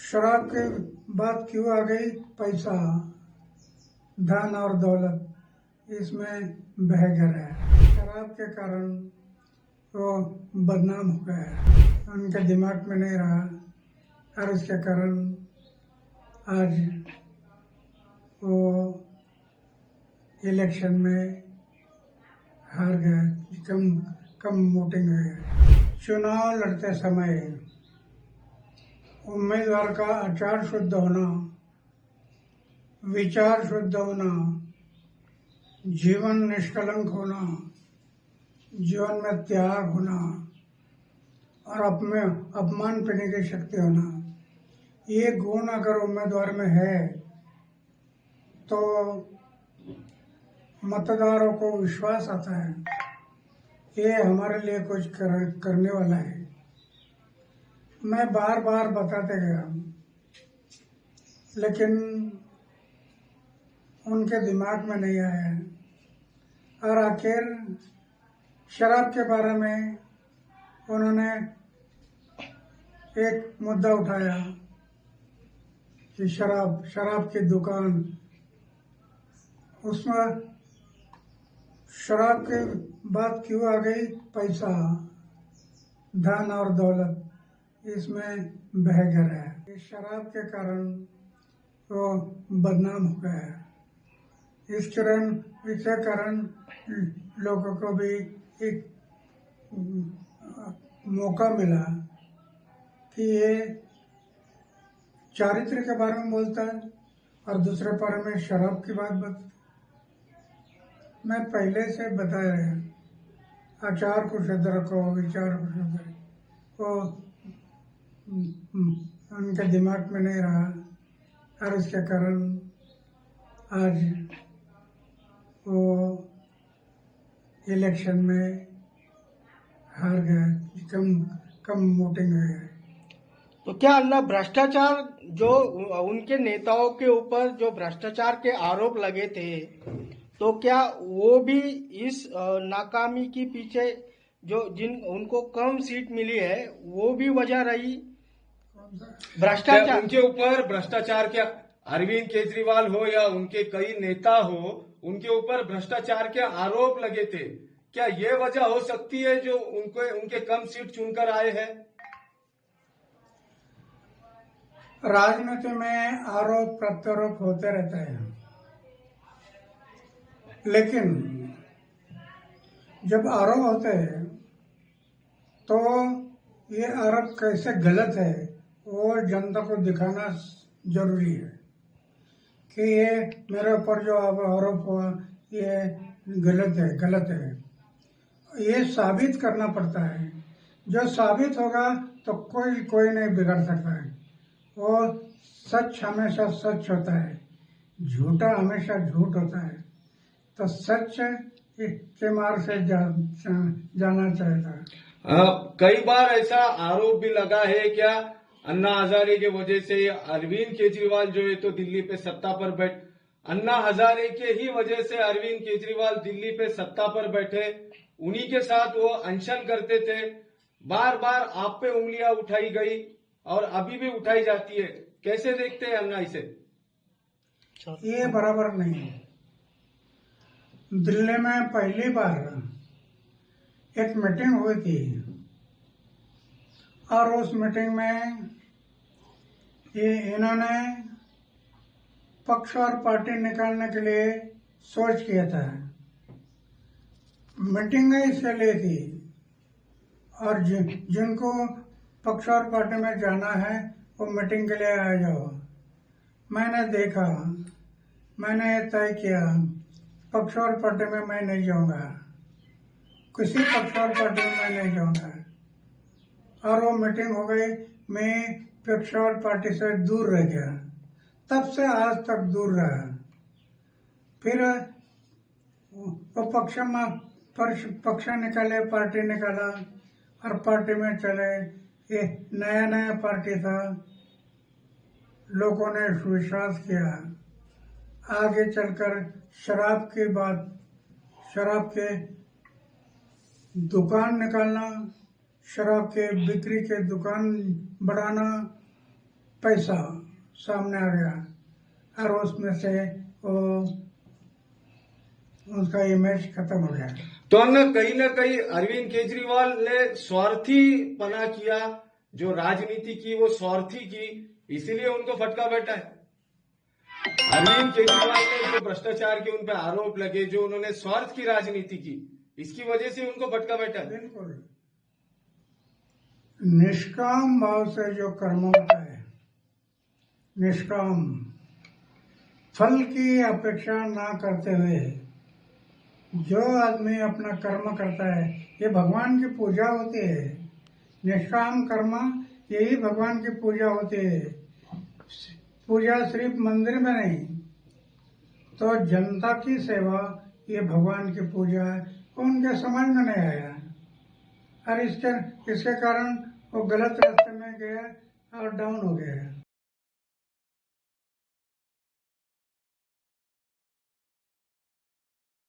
शराब के बाद क्यों आ गई पैसा, धन और दौलत, इसमें बह गया है। शराब के कारण वो बदनाम हो गया है, उनके दिमाग में नहीं रहा और इसके कारण आज वो इलेक्शन में हार गए, कम वोटिंग है। चुनाव लड़ते समय उम्मीदवार का आचार शुद्ध होना, विचार शुद्ध होना, जीवन निष्कलंक होना, जीवन में त्याग होना और अपमान करने की शक्ति होना, ये गुण अगर उम्मीदवार में है तो मतदारों को विश्वास आता है ये हमारे लिए कुछ करने वाला है। मैं बार बार बताते गया लेकिन उनके दिमाग में नहीं आया और आखिर शराब के बारे में उन्होंने एक मुद्दा उठाया कि शराब की दुकान, उसमें शराब के बाद क्यों आ गई पैसा, धन और दौलत, इसमें बह गया है। इस शराब के कारण वो बदनाम हो गया है। इसके कारण लोगों को भी एक मौका मिला कि ये चारित्र के बारे में बोलता है और दूसरे बारे में शराब की बात बता। मैं पहले से बताया है, आचार को शुद्ध रखो, विचार को शुद्ध रखो, वो उनके दिमाग में नहीं रहा और इसके कारण आज वो इलेक्शन में हार गए, कम वोटिंग है। तो क्या अन्ना भ्रष्टाचार जो उनके नेताओं के ऊपर जो भ्रष्टाचार के आरोप लगे थे, तो क्या वो भी इस नाकामी के पीछे जो उनको कम सीट मिली है वो भी वजह रही? भ्रष्टाचार उनके ऊपर भ्रष्टाचार के अरविंद केजरीवाल हो या उनके कई नेता हो, उनके ऊपर भ्रष्टाचार के आरोप लगे थे। क्या ये वजह हो सकती है जो उनके कम सीट चुनकर आए हैं? राजनीति में आरोप प्रत्यारोप होते रहते हैं, लेकिन जब आरोप होते हैं तो ये आरोप कैसे गलत है वो जनता को दिखाना जरूरी है कि ये मेरे ऊपर जो आरोप हुआ ये गलत है। ये साबित करना पड़ता है। जो साबित होगा तो कोई नहीं बिगड़ सकता है। वो सच हमेशा सच होता है, झूठा हमेशा झूठ होता है। तो सच के मार्ग से जाना चाहिए। कई बार ऐसा आरोप भी लगा है क्या अन्ना हजारे के वजह से अरविंद केजरीवाल जो है तो दिल्ली पे सत्ता पर अन्ना हजारे के ही वजह से अरविंद केजरीवाल दिल्ली पे सत्ता पर बैठे, उन्हीं के साथ वो अनशन करते थे। बार बार आप पे उंगलियां उठाई गई और अभी भी उठाई जाती है। कैसे देखते हैं अन्ना इसे? ये बराबर नहीं है। दिल्ली में पहली बार एक मीटिंग हुई थी और उस मीटिंग में इन्होंने पक्ष और पार्टी निकालने के लिए सोच किया था। मीटिंग इसलिए थी और जिनको पक्ष और पार्टी में जाना है वो मीटिंग के लिए आ जाओ। मैंने देखा, मैंने तय किया पक्ष और पार्टी में मैं नहीं जाऊंगा, किसी पक्ष और पार्टी में मैं नहीं जाऊंगा। और वो मीटिंग हो गई, मैं पक्ष और पार्टी से दूर रह गया। तब से आज तक दूर रहा। फिर वो पक्ष निकाले, पार्टी निकाला और पार्टी में चले। ये नया पार्टी था, लोगों ने विश्वास किया। आगे चलकर शराब के दुकान निकालना, शराब के बिक्री के दुकान बढ़ाना, पैसा सामने आ गया और उसमें से वो उसका इमेज खत्म हो गया। तो न कहीं अरविंद केजरीवाल ने स्वार्थी पना किया, जो राजनीति की वो स्वार्थी की, इसीलिए उनको फटका बैठा है। अरविंद केजरीवाल ने जो भ्रष्टाचार के उन पे आरोप लगे, जो उन्होंने स्वार्थ की राजनीति की, इसकी वजह से उनको फटका बैठा है। बिल्कुल निष्काम भाव से जो कर्म होता है, निष्काम फल की अपेक्षा ना करते हुए जो आदमी अपना कर्म करता है, ये भगवान की पूजा होती है। निष्काम कर्म यही भगवान की पूजा होती है। पूजा सिर्फ मंदिर में नहीं, तो जनता की सेवा ये भगवान की पूजा है। उनके समझ में नहीं आया और इसके कारण वो गलत रास्ते में गया और डाउन हो गया।